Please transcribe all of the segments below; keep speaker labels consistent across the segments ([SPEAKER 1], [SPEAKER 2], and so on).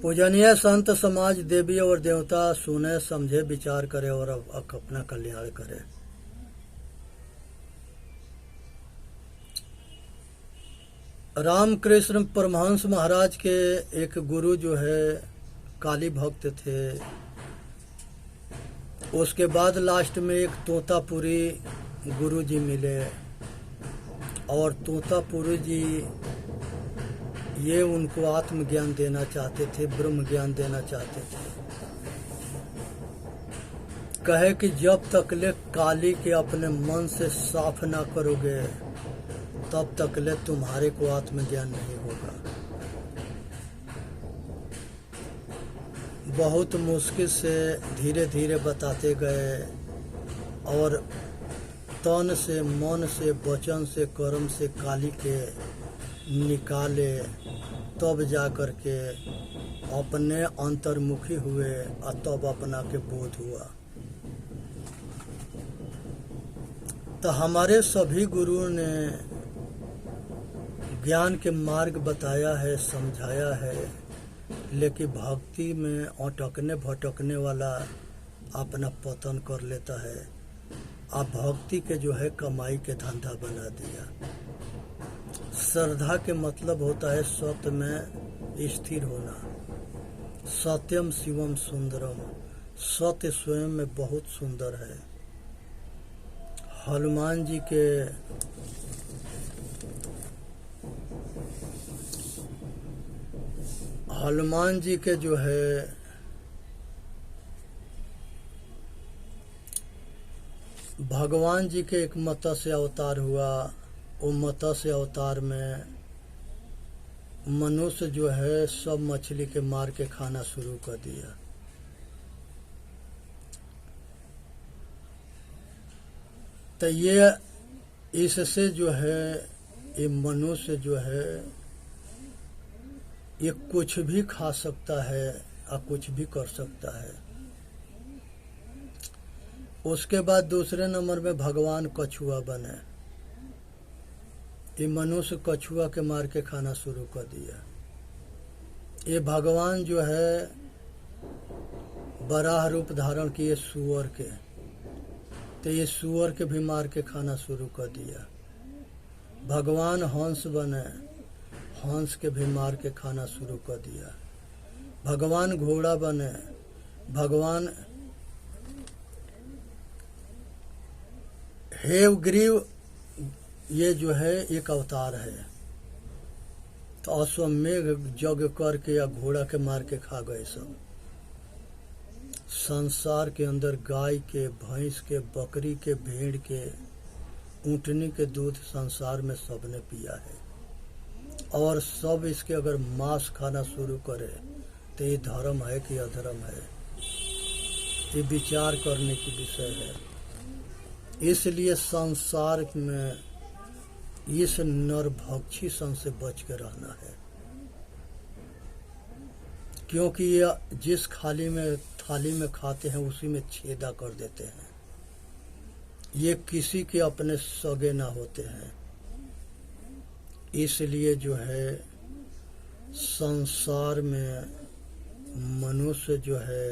[SPEAKER 1] पूजनीय संत समाज देवी और देवता सुने समझे विचार करे और अब अपना कल्याण करे। रामकृष्ण परमहंस महाराज के एक गुरु जो है काली भक्त थे। उसके बाद लास्ट में एक तोतापुरी गुरु जी मिले और तोतापुरी जी ये उनको आत्मज्ञान देना चाहते थे, ब्रह्म ज्ञान देना चाहते थे। कहे कि जब तक ले काली के अपने मन से साफ ना करोगे तब तक ले तुम्हारे को आत्मज्ञान नहीं होगा। बहुत मुश्किल से धीरे धीरे बताते गए और तन से, मन से, वचन से, कर्म से काली के निकाले, तब जा कर के अपने अंतर्मुखी हुए और तब अपना के बोध हुआ। तो हमारे सभी गुरुओं ने ज्ञान के मार्ग बताया है, समझाया है, लेकिन भक्ति में अटकने भटकने वाला अपना पतन कर लेता है। अब भक्ति के जो है कमाई के धंधा बना दिया। श्रद्धा के मतलब होता है सत्य में स्थिर होना। सत्यम शिवम सुंदरम, सत्य स्वयं में बहुत सुंदर है। हनुमान जी के जो है भगवान जी के एक मत्स्य अवतार हुआ। वो मत्स्य अवतार में मनुष्य जो है सब मछली के मार के खाना शुरू कर दिया। तो ये इससे जो है ये मनुष्य जो है ये कुछ भी खा सकता है और कुछ भी कर सकता है। उसके बाद दूसरे नंबर में भगवान कछुआ बने। ये मनुष्य कछुआ के मार के खाना शुरू कर दिया। ये भगवान जो है बराह रूप धारण किए सूअर के, तो ये सूअर के भी मार के खाना शुरू कर दिया। भगवान हंस बने, हंस के भी मार के खाना शुरू कर दिया। भगवान घोड़ा बने, भगवान हेवग्रीव ये जो है एक अवतार है। तो अश्वमेघ यज्ञ करके या घोड़ा के मार के खा गए सब। संसार के अंदर गाय के, भैंस के, बकरी के, भेड़ के, ऊँटनी के दूध संसार में सबने पिया है। और सब इसके अगर मांस खाना शुरू करे तो ये धर्म है कि अधर्म है, ये विचार करने की विषय है। इसलिए संसार में इस नरभक्षी सन से बच के रहना है, क्योंकि ये जिस थाली में खाते हैं उसी में छेदा कर देते हैं। ये किसी के अपने सगे ना होते हैं। इसलिए जो है संसार में मनुष्य जो है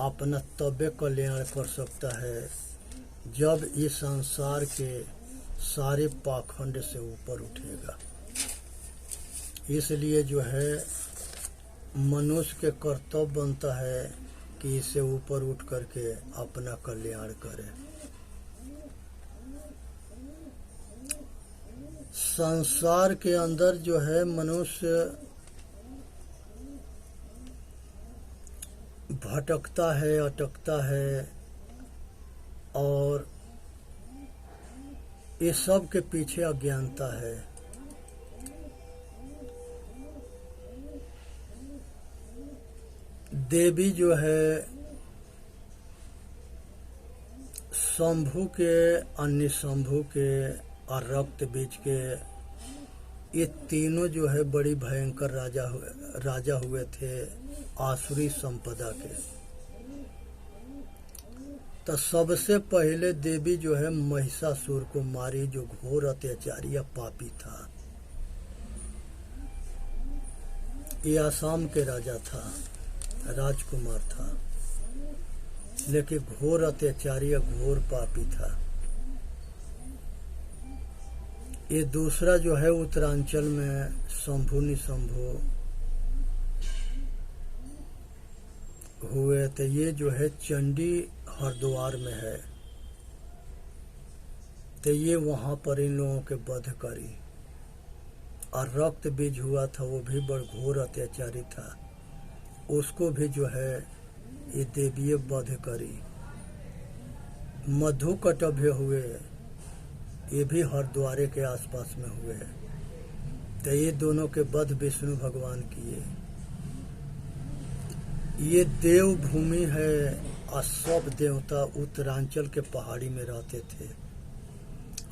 [SPEAKER 1] अपना तबे कल्याण कर सकता है जब ये संसार के सारे पाखंड से ऊपर उठेगा। इसलिए जो है मनुष्य के कर्तव्य बनता है कि इससे ऊपर उठ करके अपना कल्याण करे। संसार के अंदर जो है मनुष्य भटकता है, अटकता है और ये सब के पीछे अज्ञानता है। देवी जो है शंभु के, अन्य शंभु के और रक्त बीज के, ये तीनों जो है बड़ी भयंकर राजा हुए थे आसुरी संपदा के। तो सबसे पहले देवी जो है महिषासुर को मारी, जो घोर अत्याचारी या पापी था। ये आसाम के राजा था, राजकुमार था, लेकिन घोर अत्याचारी या घोर पापी था। ये दूसरा जो है उत्तरांचल में शंभु निशंभु हुए, तो ये जो है चंडी हरिद्वार में है, तो ये वहां पर इन लोगों के वध करी। और रक्त बीज हुआ था, वो भी बड़ घोर अत्याचारी था, उसको भी जो है ये देवीय वध करी। मधु कटभ्य हुए, ये भी हरिद्वार के आसपास में हुए, तो ये दोनों के वध विष्णु भगवान किए। ये देव भूमि है और सब देवता उत्तरांचल के पहाड़ी में रहते थे,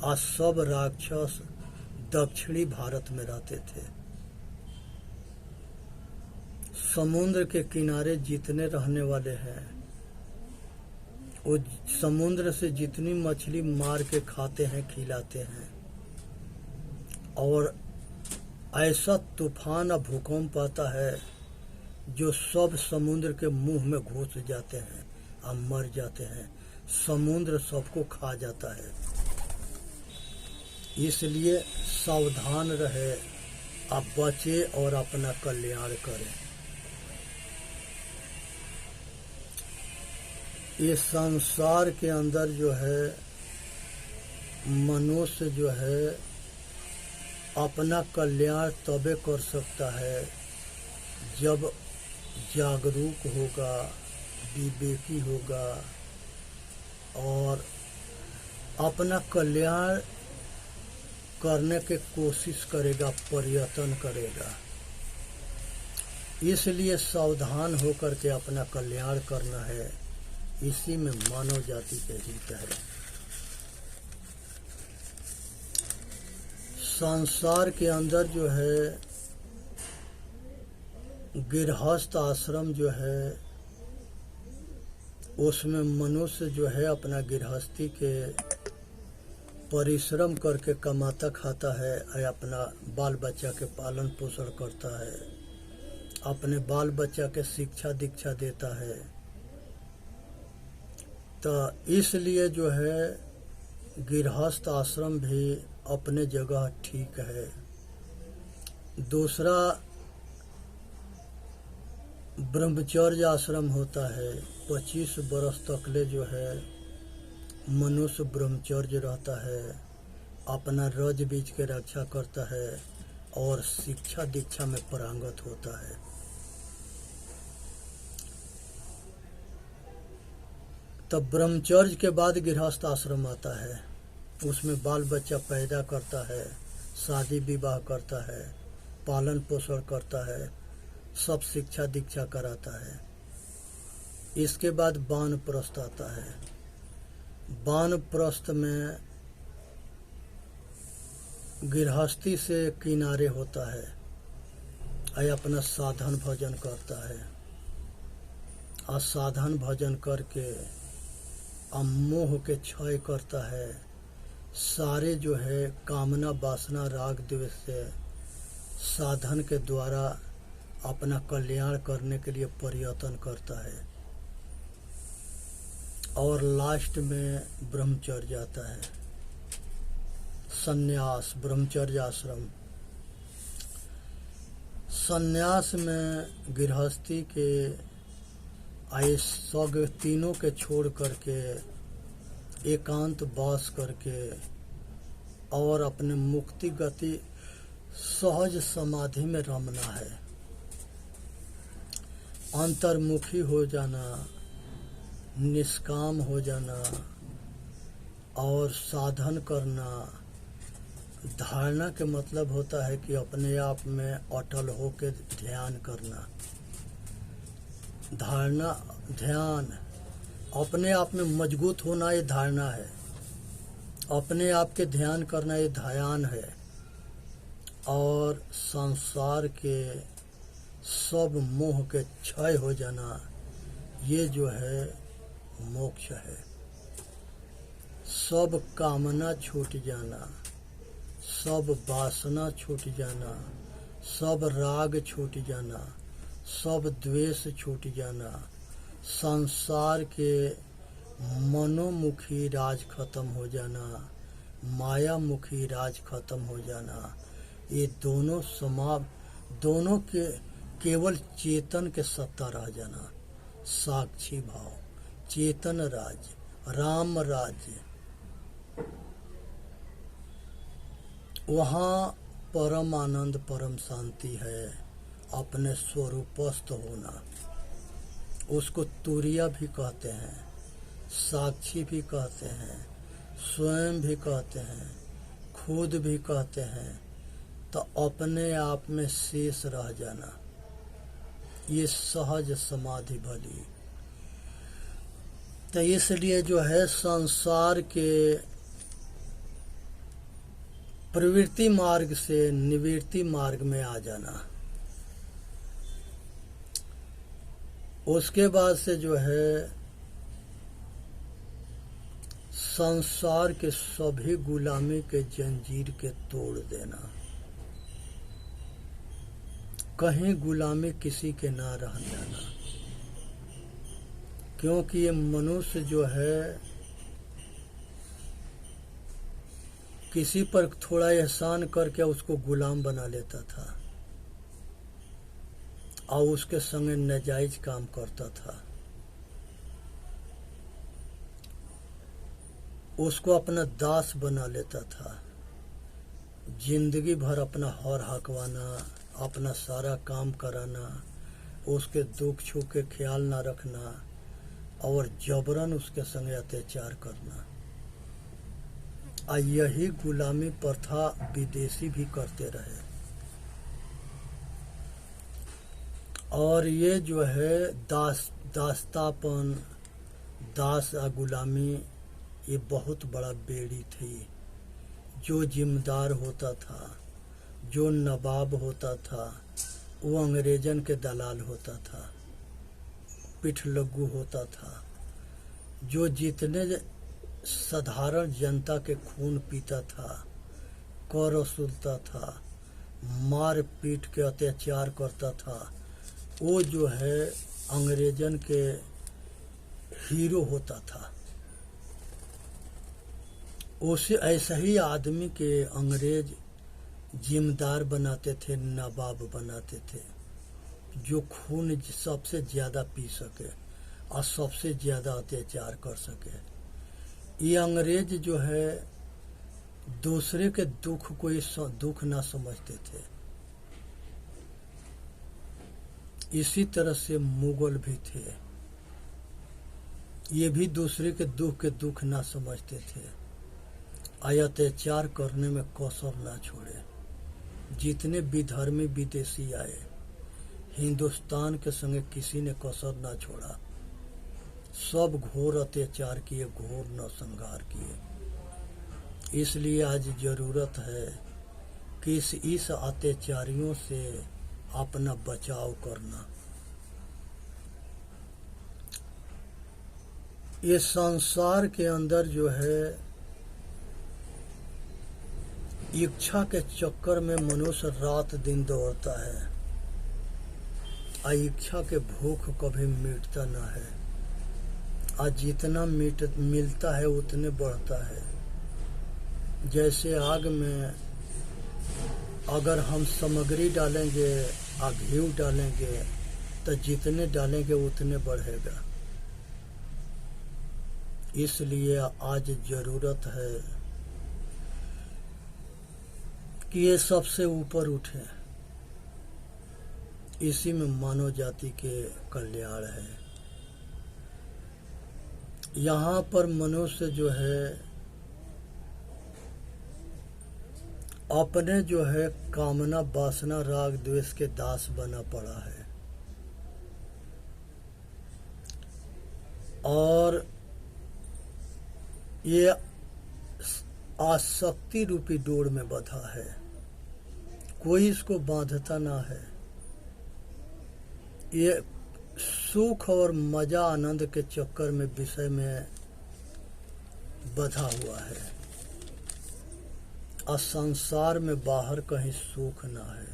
[SPEAKER 1] और सब राक्षस दक्षिणी भारत में रहते थे। समुद्र के किनारे जितने रहने वाले हैं, वो समुद्र से जितनी मछली मार के खाते हैं, खिलाते हैं, और ऐसा तूफान और भूकंप आता है जो सब समुद्र के मुंह में घुस जाते हैं और मर जाते हैं। समुद्र सबको खा जाता है। इसलिए सावधान रहे, आप बचे और अपना कल्याण करें। ये संसार के अंदर जो है मनुष्य जो है अपना कल्याण तबे कर सकता है जब जागरूक होगा, विवेकी होगा और अपना कल्याण करने की कोशिश करेगा, प्रयत्न करेगा। इसलिए सावधान होकर के अपना कल्याण करना है, इसी में मानव जाति के हित है। संसार के अंदर जो है गृहस्थ आश्रम जो है, उसमें मनुष्य जो है अपना गृहस्थी के परिश्रम करके कमाता खाता है, अपना बाल बच्चा के पालन पोषण करता है, अपने बाल बच्चा के शिक्षा दीक्षा देता है। तो इसलिए जो है गृहस्थ आश्रम भी अपने जगह ठीक है। दूसरा ब्रह्मचर्य आश्रम होता है। 25 बरस तकले जो है मनुष्य ब्रह्मचर्य रहता है, अपना रज बीज के रक्षा करता है और शिक्षा दीक्षा में पारंगत होता है। तब ब्रह्मचर्य के बाद गृहस्थ आश्रम आता है, उसमें बाल बच्चा पैदा करता है, शादी विवाह करता है, पालन पोषण करता है, सब शिक्षा दीक्षा कराता है। इसके बाद वानप्रस्थ आता है। वानप्रस्थ में गृहस्थी से किनारे होता है और अपना साधन भजन करता है, और साधन भजन करके मोह के क्षय करता है। सारे जो है कामना वासना राग द्वेष से साधन के द्वारा अपना कल्याण करने के लिए प्रयत्न करता है। और लास्ट में ब्रह्मचर्य आता है, संन्यास, ब्रह्मचर्य आश्रम। संन्यास में गृहस्थी के आए सब तीनों के छोड़ करके एकांत वास करके और अपने मुक्ति गति सहज समाधि में रमना है। अंतर्मुखी हो जाना, निष्काम हो जाना और साधन करना। धारणा के मतलब होता है कि अपने आप में अटल होकर ध्यान करना। धारणा, ध्यान, अपने आप में मजबूत होना, ये धारणा है। अपने आप के ध्यान करना, ये ध्यान है। और संसार के सब मोह के क्षय हो जाना, ये जो है मोक्ष है। सब कामना छूट जाना, सब वासना छूट जाना सब राग छूट जाना, सब द्वेष छूट जाना, संसार के मनोमुखी राज खत्म हो जाना, माया मुखी राज खत्म हो जाना, ये दोनों के केवल चेतन के सत्ता रह जाना, साक्षी भाव, चेतन राज्य, राम राज्य, वहाँ परम आनंद परम शांति है। अपने स्वरूपस्थ होना, उसको तुरिया भी कहते हैं, साक्षी भी कहते हैं, स्वयं भी कहते हैं, खुद भी कहते हैं। तो अपने आप में शेष रह जाना, ये सहज समाधि भली। तो इसलिए जो है संसार के प्रवृत्ति मार्ग से निवृत्ति मार्ग में आ जाना। उसके बाद से जो है संसार के सभी गुलामी के जंजीर के तोड़ देना, कहीं गुलामी किसी के ना रह जाना। क्योंकि ये मनुष्य जो है किसी पर थोड़ा एहसान करके उसको गुलाम बना लेता था और उसके संगे नाजायज काम करता था, उसको अपना दास बना लेता था। जिंदगी भर अपना हर हकवाना, अपना सारा काम कराना, उसके दुख छू के ख्याल ना रखना और जबरन उसके संगे अत्याचार करना। यही गुलामी प्रथा विदेशी भी करते रहे। और ये जो है दास्तापन, दास या गुलामी, ये बहुत बड़ा बेड़ी थी। जो जिम्मेदार होता था, जो नवाब होता था, वो अंग्रेजन के दलाल होता था, पिठलग्गू होता था। जो जितने साधारण जनता के खून पीता था, कर वसूलता था, मार पीट के अत्याचार करता था, वो जो है अंग्रेजन के हीरो होता था। उसे ऐसा ही आदमी के अंग्रेज जिम्मेदार बनाते थे, नवाब बनाते थे, जो खून सबसे ज़्यादा पी सके और सबसे ज़्यादा अत्याचार कर सके। ये अंग्रेज जो है दूसरे के दुख को दुख ना समझते थे। इसी तरह से मुगल भी थे, ये भी दूसरे के दुख ना समझते थे। अत्याचार करने में कसर ना छोड़े। जितने विधर्मी विदेशी आए, हिंदुस्तान के संगे किसी ने कसर ना छोड़ा। सब घोर अत्याचार किए, घोर नरसंहार किए। इसलिए आज जरूरत है कि इस अत्याचारियों से अपना बचाव करना। ये संसार के अंदर जो है इच्छा के चक्कर में मनुष्य रात दिन दौड़ता है, इच्छा के भूख कभी मिटता ना है। आज जितना मिलता है उतने बढ़ता है। जैसे आग में अगर हम सामग्री डालेंगे, घी डालेंगे, तो जितने डालेंगे उतने बढ़ेगा। इसलिए आज जरूरत है कि ये सबसे ऊपर उठे। इसी में मानव जाति के कल्याण है। यहाँ पर मनुष्य जो है अपने जो है कामना, वासना, राग, द्वेष के दास बना पड़ा है और ये आसक्ति रूपी डोर में बंधा है। कोई इसको बांधता ना है। ये सुख और मजा, आनंद के चक्कर में, विषय में बंधा हुआ है और संसार में बाहर कहीं सुख ना है।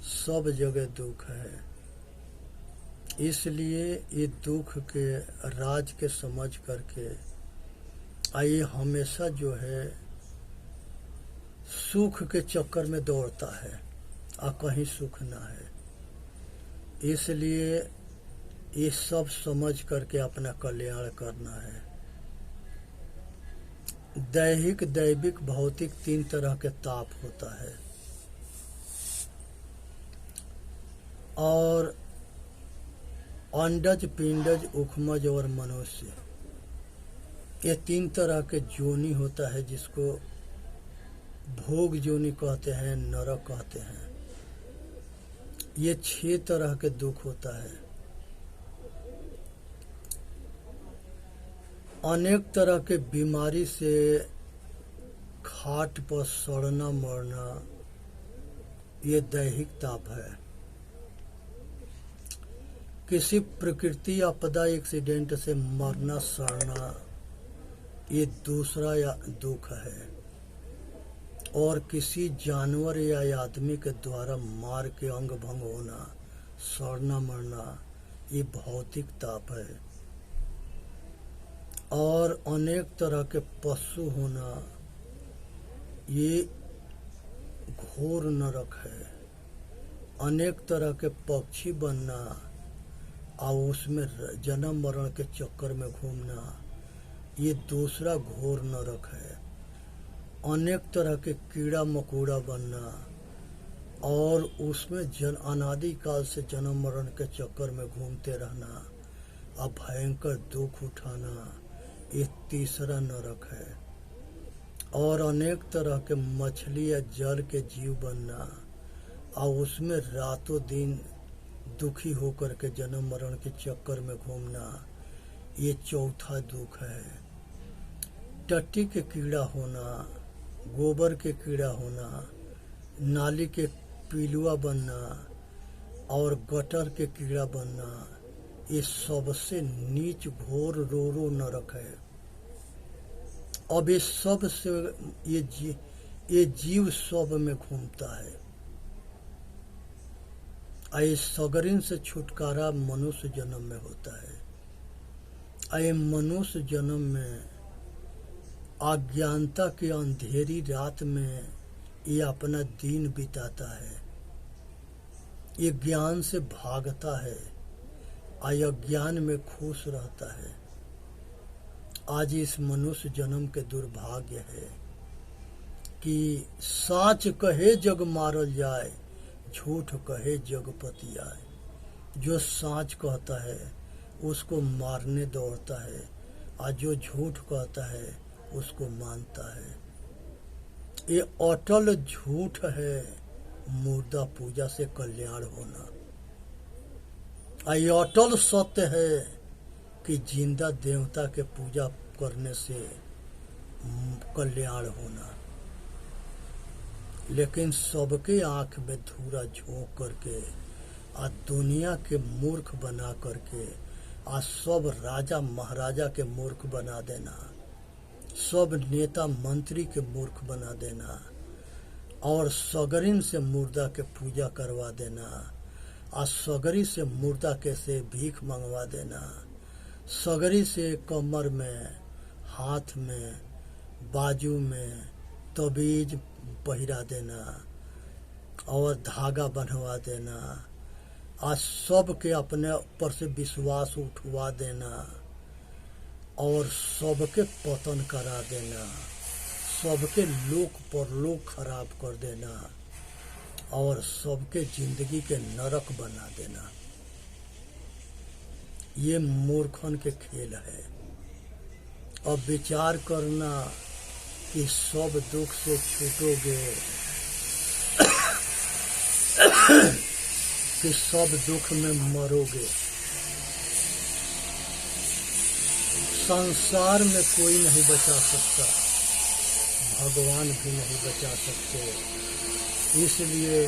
[SPEAKER 1] सब जगह दुख है। इसलिए ये दुख के राज के समझ करके आइए हमेशा जो है सुख के चक्कर में दौड़ता है और कहीं सुख ना है। इसलिए ये सब समझ करके अपना कल्याण करना है। दैहिक, दैविक, भौतिक 3 तरह के ताप होता है और अंडज, पिंडज, उखमज और मनुष्य, ये 3 तरह के जोनी होता है जिसको भोग जोनी कहते हैं, नरक कहते हैं। ये 6 तरह के दुख होता है। अनेक तरह के बीमारी से खाट पर सड़ना मरना, ये दैहिक ताप है। किसी प्रकृति आपदा, एक्सीडेंट से मरना सड़ना, ये दूसरा या दुख है। और किसी जानवर या आदमी के द्वारा मार के अंग भंग होना, सड़ना मरना, ये भौतिक ताप है। और अनेक तरह के पशु होना, ये घोर नरक है। अनेक तरह के पक्षी बनना और उसमें जन्म मरण के चक्कर में घूमना, ये दूसरा घोर नरक है। अनेक तरह के कीड़ा मकोड़ा बनना और उसमें अनादि काल से जन्म मरण के चक्कर में घूमते रहना और भयंकर दुख उठाना, ये तीसरा नरक है। और अनेक तरह के मछली या जल के जीव बनना और उसमें रातों दिन दुखी होकर के जन्म मरण के चक्कर में घूमना, ये चौथा दुख है। टट्टी के कीड़ा होना, गोबर के कीड़ा होना, नाली के पिलुआ बनना और गटर के कीड़ा बनना, ये सबसे नीच घोर रोरो नरक है। अब ये सब से ये जीव सब में घूमता है। ये सगरिन से छुटकारा मनुष्य जन्म में होता है। ये मनुष्य जन्म में अज्ञानता की अंधेरी रात में ये अपना दिन बिताता है। ये ज्ञान से भागता है, अज्ञान में खुश रहता है। आज इस मनुष्य जन्म के दुर्भाग्य है कि साच कहे जग मारल जाए, झूठ कहे जग पति आए। जो साच कहता है उसको मारने दौड़ता है और जो झूठ कहता है उसको मानता है। ये अटल झूठ है मुर्दा पूजा से कल्याण होना। ये अटल सत्य है कि जिंदा देवता के पूजा करने से कल्याण होना। लेकिन सबके आंख में धूरा झोंक करके आ दुनिया के मूर्ख बना करके आ सब राजा महाराजा के मूर्ख बना देना, सब नेता मंत्री के मूर्ख बना देना और सगरिन से मुर्दा के पूजा करवा देना और सगरी से मुर्दा के से भीख मंगवा देना, सगरी से कमर में, हाथ में, बाजू में तबीज पहिरा देना और धागा बंधवा देना और सबके अपने ऊपर से विश्वास उठवा देना और सबके पतन करा देना, सबके लोक परलोक खराब कर देना और सबके जिंदगी के नरक बना देना। ये मूर्खन के खेल है। अब विचार करना कि सब दुख से छूटोगे कि सब दुख में मरोगे। संसार में कोई नहीं बचा सकता, भगवान भी नहीं बचा सकते। इसलिए